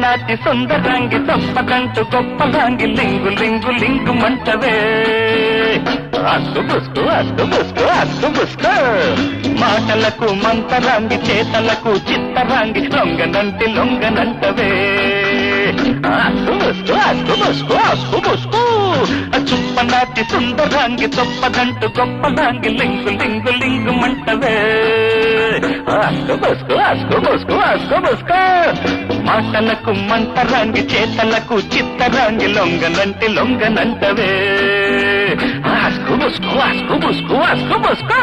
చొప్పనాటి సుందరంగి తప్పదంటూ గొప్పలాంగి లింగు లింగు లింగు మంటవే అస్కు బుస్కు అస్కు బుస్కు అస్కు బుస్కు మాటలకు మంతరాంగి చేతలకు చిత్తరాంగి లొంగనంటి లొంగనంటవే అస్కు బుస్కు అస్కు బుస్కు అస్కు బుస్కు చుప్పనాటి సుందరాంగి తప్పదంటూ గొప్పలాంగి లింగు లింగు లింగు మంటవే అస్కు బుస్కు అస్కు బుస్కు అస్కు బుస్కు మాటలకు మంతరాంగి చేతలకు చిత్తరాంగి లొంగనంటి లొంగనంటవే అస్కు బుస్కు అస్కు బుస్కు అస్కు బుస్కు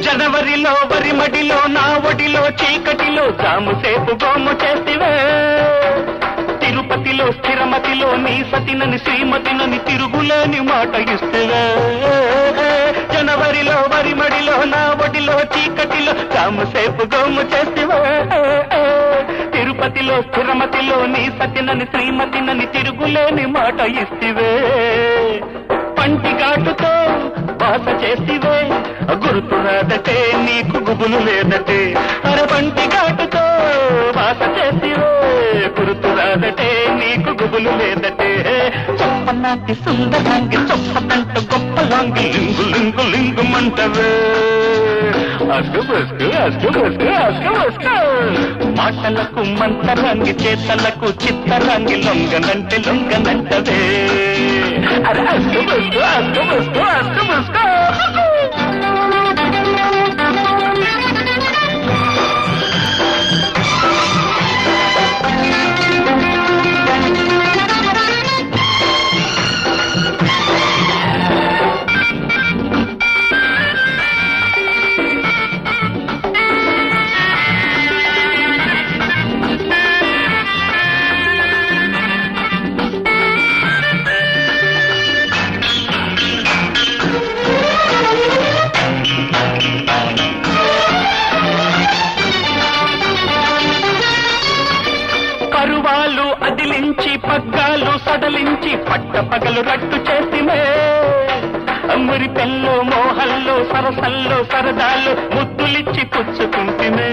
జనవరిలో వరిమడిలో నా ఒడిలో చీకటిలో జాముసేపు గోము చేసివే తిరుపతిలో స్థిరమతిలో నీ సతినని శ్రీమతినని తిరుగులేని మాట ఇస్తువే జనవరిలో వరిమడిలో నా ఒడిలో చీకటిలో జాముసేపు గోము చేసివే తిరుపతిలో స్థిరమతిలో నీ సతినని శ్రీమతినని తిరుగులేని మాట ఇస్తువే పంటి ఘాటుతో బాస చేసివే గుర్తు రాదటే నీకు గుబులు లేదటే అర పంటి ఘాటుతో బాస చేసివే గుర్తు రాదటే నీకు గుబులు లేదటే చొప్పనాటి సుందరాంగి చొప్పదంట గొప్పలాంగి లింగు లింగు లింగు మంటవే అస్కు బస్కు అస్కు బస్కు అస్కు బస్కు మాటలకు మంతరాంగి చేతలకు చిత్తరాంగి లొంగనంటే లొంగనంటవే అరే అస్కు బస్కు అస్కు బస్కు అస్కు బస్కు పరువాలు అదిలించి పగ్గాలు సడలించి పట్ట పగలు రట్టు చేసిమే మురి పెల్లో మోహల్లో సరసల్లో సరదాలు ముద్దులిచ్చి పుచ్చుకుంటుమే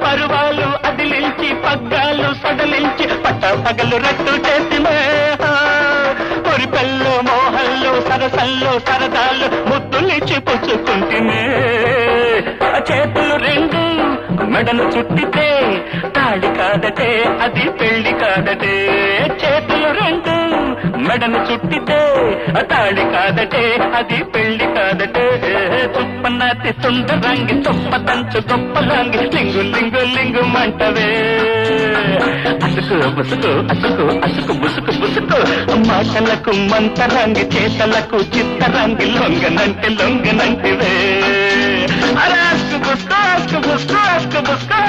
పరువాలు అదిలించి పగ్గాలు సడలించి పట్ట పగలు రట్టు చేసిమే మురి పెల్లో మోహల్లో సరసల్లో సరదాలు ముద్దులిచ్చి పుచ్చుకుంటుమే చేతులు రెండు మెడను చుట్టితే తాళి కాదటే అది పెళ్లి కాదటే చేతులు రెండు మెడను చుట్టితే తాళి కాదటే అది పెళ్లి కాదటే చుప్పనాటి సుందరంగి చొప్పదంచు గొప్పలాంగి లింగు లింగు లింగు మంటవే అసుకు బుసుకు అసుకు అసుకు బుసుకు బుసుకు మాటలకు మంతరాంగి చేతలకు చిత్తరాంగి లొంగనంటే లొంగనంటివే అరే అస్కు బుస్కు అస్కు బుస్కు అస్కు బుస్కు